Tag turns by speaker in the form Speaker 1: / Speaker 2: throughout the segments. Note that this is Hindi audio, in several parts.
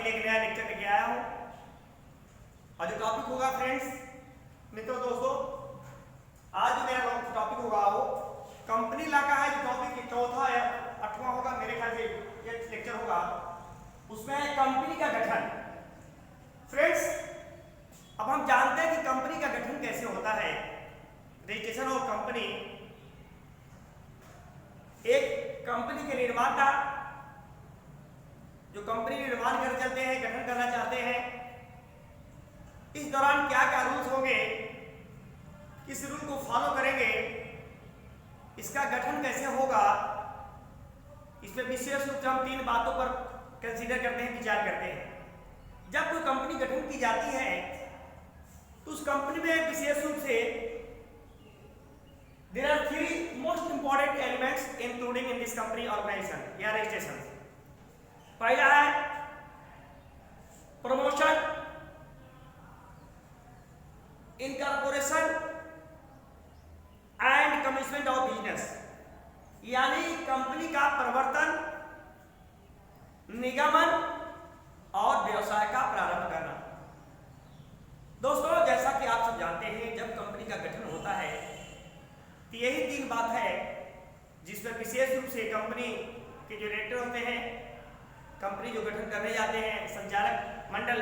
Speaker 1: लिए एक नया लेक्चर लेके आया हूँ और जो टॉपिक होगा फ्रेंड्स, मित्रों, दोस्तों, आज जो मेरा टॉपिक होगा वो कंपनी लॉ का है। जो टॉपिक चौथा या आठवां होगा मेरे ख्याल से ये लेक्चर होगा, उसमें कंपनी का गठन। फ्रेंड्स, अब हम जानते हैं कि कंपनी का गठन कैसे होता है। रजिस्ट्रेशन ऑफ कंपनी, एक कंपनी के निर्माता जो कंपनी निर्माण कर चलते हैं, गठन करना चाहते हैं, इस दौरान क्या क्या रूल्स होंगे, किस रूल को फॉलो करेंगे, इसका गठन कैसे होगा, इसमें विशेष रूप से हम 3 बातों पर कंसीडर करते हैं, विचार करते हैं। जब कोई कंपनी गठन की जाती है तो उस कंपनी में विशेष रूप से there are 3 most important elements including in this company organisation या रजिस्ट्रेशन। पहला है promotion, incorporation and commitment of business, यानी कंपनी का प्रवर्तन, निगमन और व्यवसाय का प्रारंभ करना। दोस्तों, जैसा कि आप सब जानते हैं, जब कंपनी का गठन होता है तो यही 3 बात है जिसमें विशेष रूप से कंपनी के जो डायरेक्टर होते हैं, कंपनी जो गठन करने जाते हैं, संचालक मंडल,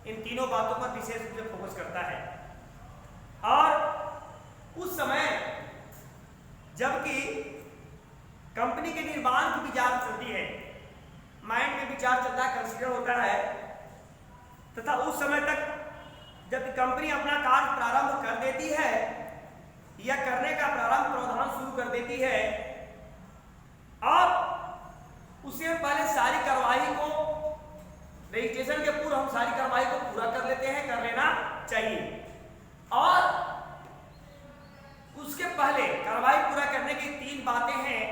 Speaker 1: इन तीनों बातों पर विशेष रूप से फोकस करता है। और उस समय जबकि कंपनी के निर्माण की विचार चलती है, माइंड में विचार चलता है, कंसीडर होता है, तथा उस समय तक जब कंपनी अपना कार्य प्रारंभ कर देती है या करने का प्रारंभ प्रावधान शुरू कर देती है, और उससे पहले सारी कार्रवाई को, रजिस्ट्रेशन के पूर्व हम सारी कार्रवाई को पूरा कर लेते हैं, कर लेना चाहिए। और उसके पहले कार्रवाई पूरा करने की 3 बातें हैं,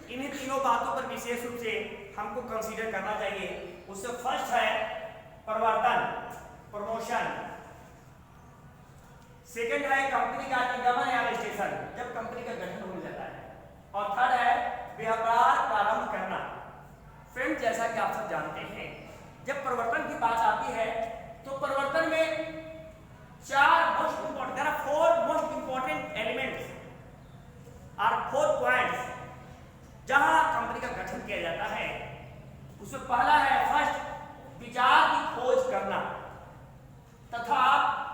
Speaker 1: इन्हीं तीनों बातों पर विशेष रूप से हमको कंसीडर करना चाहिए। उससे फर्स्ट है प्रवर्तन, प्रमोशन, सेकंड है कंपनी का निगमन या रजिस्ट्रेशन, जब कंपनी का गठन हो जाता है, और थर्ड है व्यापार प्रारंभ करना। फ्रेंड्स, जैसा कि आप सब जानते हैं, जब प्रवर्तन की बात आती है तो प्रवर्तन में 4 most important, there are 4 most important elements और 4 पॉइंट्स जहां कंपनी का गठन किया जाता है। उसमें पहला है फर्स्ट विचार की खोज करना तथा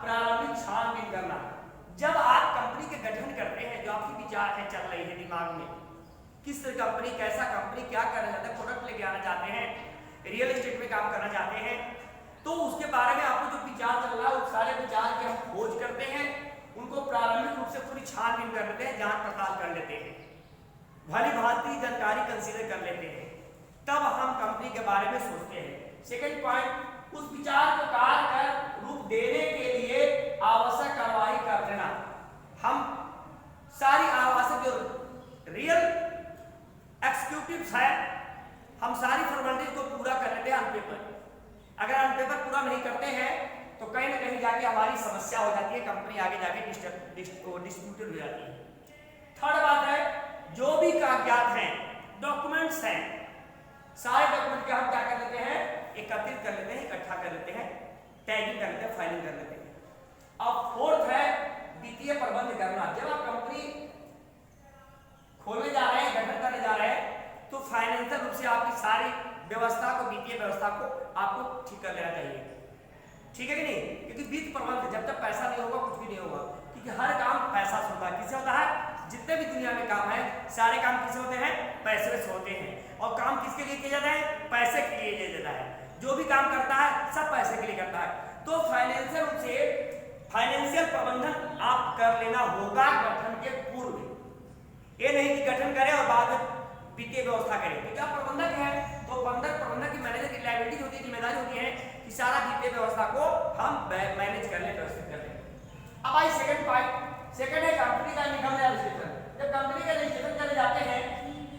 Speaker 1: प्रारंभिक छानबीन करना। जब आप कंपनी के गठन करते हैं, जो आपकी विचार है चल रही है दिमाग में, किस कंपनी, कैसा कंपनी, क्या करना चाहते हैं, प्रोडक्ट लेके आना चाहते हैं, रियल एस्टेट में काम करना चाहते हैं, तो उसके बारे में आपको जो विचार चल रहा है, उस सारे विचार की हम खोज करते हैं, उनको प्रारंभिक रूप से पूरी छानबीन कर लेते हैं, जांच पड़ताल कर लेते हैं, भली भांति जानकारी कंसीडर कर लेते हैं, तब हम कंपनी के बारे में सोचते हैं। सेकंड पॉइंट, उस विचार को कार्य कर रूप देने के लिए आवश्यक कार्रवाई कर लेना। हम सारी आवश्यक जो रियल एक्सिक्यूटिव्स है, हम सारी फॉर्मेलिटीज को पूरा कर लेते हैं ऑन पेपर। अगर ऑन पेपर पूरा नहीं करते हैं तो कहीं ना कहीं जाके हमारी समस्या हो जाती है, कंपनी आगे जाके डिस्प्यूटेड हो जाती है। थर्ड बात है, जो भी कागजात हैं, डॉक्यूमेंट्स हैं, सारे डॉक्यूमेंट के हम क्या कर लेते हैं, एकत्रित कर लेते हैं, इकट्ठा कर लेते हैं, टैगिंग कर लेते हैं, फाइलिंग कर लेते हैं। अब फोर्थ है वित्तीय प्रबंध करना। जब आप कंपनी खोलने जा रहे हैं, गठन करने जा रहे हैं, तो फाइनेंशियल रूप से आपकी सारी व्यवस्था को, वित्तीय व्यवस्था को आपको ठीक कर लेना चाहिए। ठीक है कि नहीं? क्योंकि वित्त प्रबंध, जब तक पैसा नहीं होगा कुछ भी नहीं होगा, क्योंकि हर काम पैसा से होता है। किससे होता है? जितने भी दुनिया में काम है, सारे काम किससे होते हैं? पैसे से होते हैं। और काम किसके लिए किया जाता है? पैसे के लिए किया जाता है। जो भी काम करता है सब पैसे के लिए करता है। तो फाइनेंशियल रूप से फाइनेंशियल प्रबंधन आप कर लेना होगा गठन के पूर्व। ये नहीं कि गठन करें और बाद में वित्तीय व्यवस्था करें, क्योंकि आप प्रबंधक हैं तो प्रबंधक की, मैनेजर की लायबिलिटी होती है, जिम्मेदारी होती है कि सारा वित्तीय व्यवस्था को हम मैनेज कर लें, व्यवस्थित कर लें। अब आई सेकंड पॉइंट, सेकंड है कंपनी का निगमन या रजिस्ट्रेशन। जब कंपनी का रजिस्ट्रेशन करने जाते हैं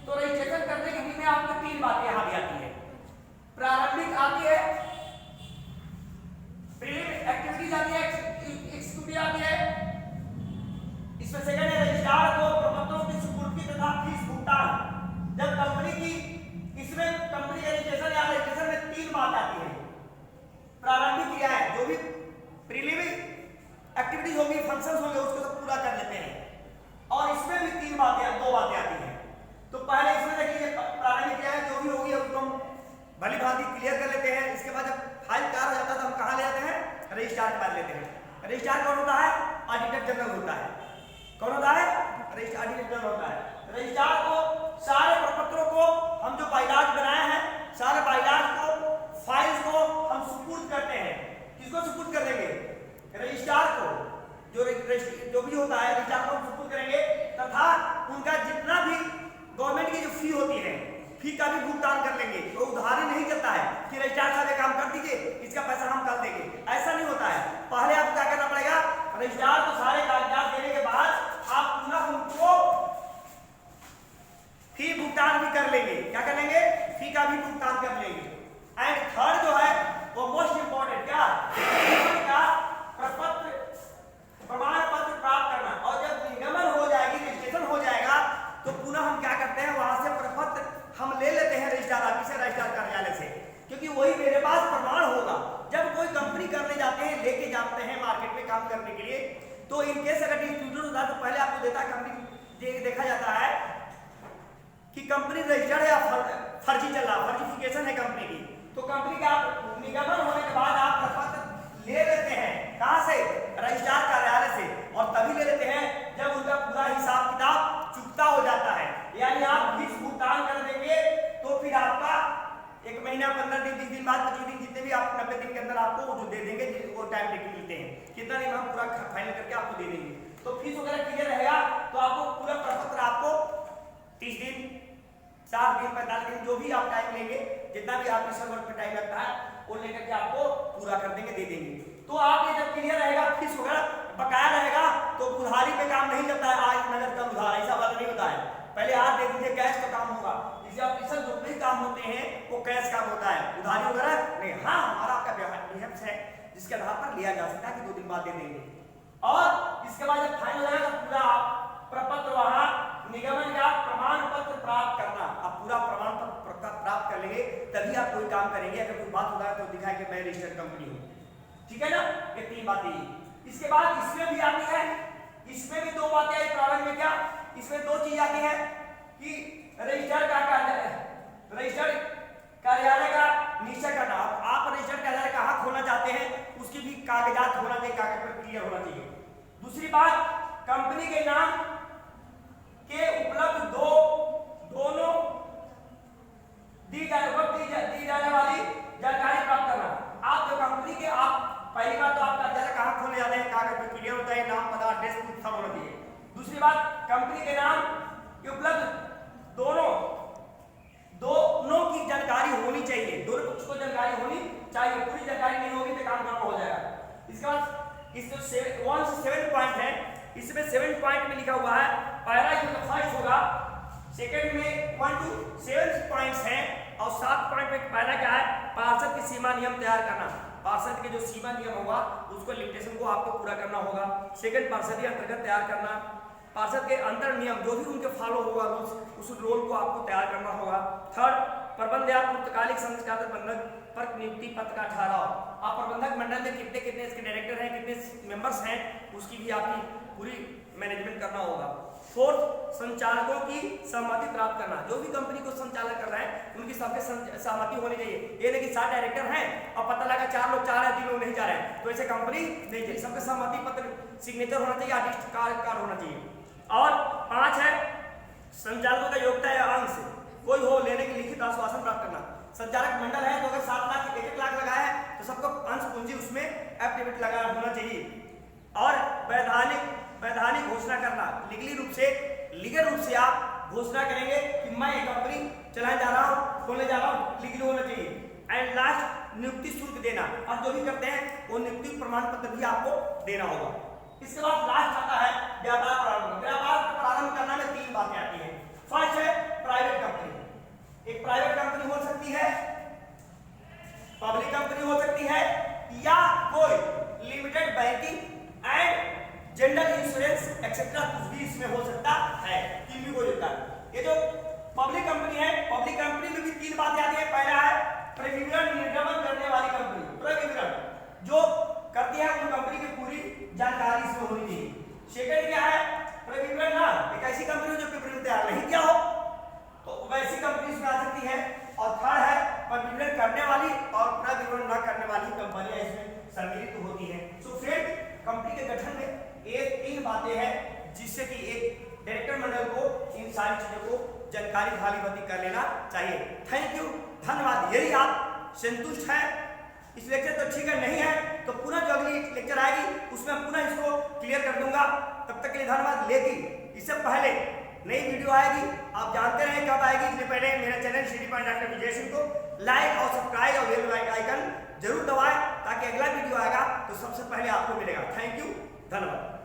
Speaker 1: तो रजिस्ट्रेशन करने के लिए आपको 3 बातें यहाँ भी आती है। प्रारंभिक आती है, प्रीलिमिनरी एक्टिविटीज आती है, एक्सिक्यूटिव आती है। इसमें सेकंड है रजिस्ट्रार को प्रपत्रों की सुपुर्दगी तथा फीस भुगतान। जब कंपनी की, इसमें कंपनी का रजिस्ट्रेशन या रजिस्ट्रेशन में 3 बात आती है। डिवीजन होता है। रजिस्ट्रार को सारे प्रपत्रों को हम जो बाइलाज बनाए हैं, सारे बाइलाज को, फाइल्स को हम सुपुर्द करते हैं। किसको सुपुर्द कर देंगे? रजिस्ट्रार को। जो भी होता है रजिस्ट्रार को हम सुपुर्द करेंगे, तथा उनका जितना भी गवर्नमेंट की जो फी होती है, फी का भी भुगतान कर लेंगे। तो उधारी नहीं चलता है कि रजिस्ट्रार साहब ये काम कर दीजिए, इसका पैसा हम कर देंगे, ऐसा नहीं होता है। पहले आपको क्या करना पड़ेगा? रजिस्ट्रार को सारे कागजात देने के बाद आप पुनः उनको फी भुगतान भी कर लेंगे। क्या कर लेंगे? फी का भी भुगतान कर लेंगे। एंड थर्ड जो है वो मोस्ट इंपॉर्टेंट, क्या? का प्रपत्र, प्रमाण पत्र प्राप्त करना। और जब निगमन हो जाएगी, रजिस्ट्रेशन हो जाएगा, तो पुनः हम क्या करते हैं, वहां से प्रपत्र हम ले लेते हैं रजिस्ट्रार ऑफिस से, रजिस्ट्रार कार्यालय से, क्योंकि वही मेरे पास प्रमाण होगा। जब कोई कंपनी करने जाते हैं, लेके जाते हैं मार्केट में काम करने के लिए, तो इनकेस अगर डिस्ट्रीब्यूटर होता है तो पहले आपको देता है कंपनी, देखा जाता है कि कंपनी रजिस्टर्ड है या फर्जी चल रहा, फर्जिफिकेशन है कंपनी की। तो कंपनी का निगमन होने के बाद आप प्रपत्र ले लेते हैं। कहां से? रजिस्ट्रार कार्यालय से। और तभी ले लेते हैं जब उनका पूरा हिसाब किताब चुकता हो जाता है, यानी आप फीस भुगतान कर देंगे, तो फिर आपका 1 महीना, 15 दिन, 20 दिन बाद, 25 दिन, जितने भी आप 90 दिन के अंदर आपको जो दे देंगे, वो टाइम टेकिंग मिलते हैं, कितना दिन हम पूरा फाइनल करके आपको दे देंगे। तो फीस वगैरह क्लियर रहेगा, तो आपको पूरा प्रपत्र आपको 30 दिन, 7 दिन, 45 दिन, जो भी आप टाइम लेंगे, जितना भी आपके सर्वर पे टाइम लगता है, वो लेकर के आपको पूरा कर देंगे, दे देंगे। तो आप ये जब क्लियर रहेगा, फीस वगैरह बकाया रहेगा, तो उधारी पे काम नहीं चलता है। आज नगद कल उधार, ऐसा बात नहीं होता है। पहले आज दे दीजिए, कैश का काम होगा। इसे ऑफिशियल जो भी काम होते हैं वो कैश काम होता है, उधारी वगैरह नहीं। हाँ, हमारा आपका बिहेव्स है जिसके आधार पर लिया जा सकता है कि 2 दिन बाद दे देंगे। और इसके बाद जब फाइनल हो जाएगा, तो पूरा प्रपत्र वहां निगमन का प्रमाण पत्र प्राप्त करना। आप पूरा प्रमाण पत्र प्राप्त कर लेंगे, तभी आप कोई काम करेंगे। अगर कोई बात होता है तो दिखाए कि मैं रजिस्टर्ड कंपनी हूँ, ठीक है ना? ये 3 बातें। इसके बाद इसमें भी आती है, इसमें भी 2 बातें आई प्रारंभ में। क्या? इसमें 2 चीज आती है कि रजिस्टर्ड का कार्यालय, रजिस्टर्ड कार्यालय का निश्चय करना। आप रजिस्टर्ड कार्यालय कहाँ खोलना चाहते हैं, उसकी भी कागजात होना चाहिए, कागज पर क्लियर होना चाहिए। दूसरी बात, कंपनी के नाम के उपलब्ध दोनों दी जाने वाली जानकारी प्राप्त करना। आप जो कंपनी के, आप पहली बात तो आप कार्यालय कहाँ खोलने जाते हैं, कागज पर क्लियर होता है, नाम, पता, एड्रेस सब होना चाहिए। दूसरी बात, कंपनी के नाम के उपलब्ध दोनों की जानकारी होनी चाहिए, दोनों पक्ष को जानकारी होनी चाहिए। पूरी जानकारी नहीं होगी तो काम गड़बड़ हो जाएगा। इसके बाद इस जो 1 से 7 पॉइंट है, इसमें 7 पॉइंट में लिखा हुआ है, पहला जो फर्स्ट होगा, सेकंड में 1 to 7 पॉइंट्स हैं, और 7 पॉइंट में पहला क्या है, पार्षद की सीमा नियम तैयार करना। पार्षद के जो सीमा नियम होगा उसको लिमिटेशन को आपको पूरा करना होगा। सेकंड, पार्षदीय अंतर्गत तैयार करना। पार्षद के अंतर नियम जो भी उनके फॉलो होगा रूल्स, उस रोल को आपको तैयार करना होगा। थर्ड, प्रबंध या पूर्तकालिक संस्कार प्रबंधक पर नियुक्ति पत्र का ठहराव। आप प्रबंधक मंडल में कितने इसके डायरेक्टर हैं, कितने मेंबर्स हैं, उसकी भी आपकी पूरी मैनेजमेंट करना होगा। फोर्थ, संचालकों की सहमति प्राप्त करना। जो भी कंपनी को संचालक कर रहे हैं उनकी सबके सहमति होनी चाहिए। ये नहीं कि 7 डायरेक्टर हैं और पता लगा 4 लोग चाह रहे हैं, 3 लोग नहीं चाह रहे हैं, तो ऐसे कंपनी नहीं चाहिए। सबके सहमति पत्र, सिग्नेचर होना चाहिए, आर्टिस्ट कार्ड होना चाहिए। और 5 है, संचालकों का योग्यता या अंश कोई हो लेने की लिखित आश्वासन प्राप्त करना। संचालक मंडल है तो अगर 7 लाख 1 लाख लगाया है तो सबको अंश पूंजी उसमें एफिडेविट लगा होना चाहिए। और वैधानिक घोषणा करना, लीगल रूप से आप घोषणा करेंगे कि मैं एक कंपनी चलाने जा रहा हूँ, खोलने जा रहा हूँ, लीगल होना चाहिए। एंड लास्ट, नियुक्ति शुल्क देना, और जो भी करते हैं वो नियुक्ति प्रमाण पत्र भी आपको देना होगा। इसके बाद लास्ट आता है व्यापार प्रारंभ। व्यापार प्रारंभ करना में 3 बातें आती हैं। फर्स्ट है प्राइवेट कंपनी। एक प्राइवेट कंपनी हो सकती है, पब्लिक कंपनी हो सकती है, या कोई limited banking and general insurance etcetera कुछ भी इसमें हो सकता है, 3 भी हो सकता है। ये जो पब्लिक कंपनी है, पब्लिक कंपनी में भी 3 बातें आती है। पहला है प्रविवरण निर्गमन करने वाली कंपनी। प्रविवरण जो करती है उन कंपनी की पूरी जानकारी इसमें होनी चाहिए। सेकंड क्या है, प्रविवरण ना एक ऐसी कंपनी जो प्रविवरण तैयार नहीं किया हो तो वैसी कंपनी इसमें आ सकती है। और थर्ड है प्रविवरण करने वाली और प्रविवरण न करने वाली कंपनियां इसमें सम्मिलित होती है। सो फ्रेंड, कंपनी के गठन में ये 3 बातें हैं जिससे कि एक डायरेक्टर मंडल को इन सारी चीजों को जानकारी भालीभांति कर लेना चाहिए। थैंक यू, धन्यवाद। यदि आप संतुष्ट हैं इस लेक्चर तो ठीक है, नहीं है तो पुनः जो अगली लेक्चर आएगी उसमें पुनः इसको क्लियर कर दूंगा। तब तक के लिए धन्यवाद। लेकिन इससे पहले नई वीडियो आएगी, आप जानते रहे कब आएगी, इसलिए पहले मेरे channel Shri point doctor Vijay Singh को लाइक और सब्सक्राइब और बेल आइकन जरूर दबाएं ताकि अगला वीडियो आएगा तो सबसे पहले आपको मिलेगा। थैंक यू, धन्यवाद।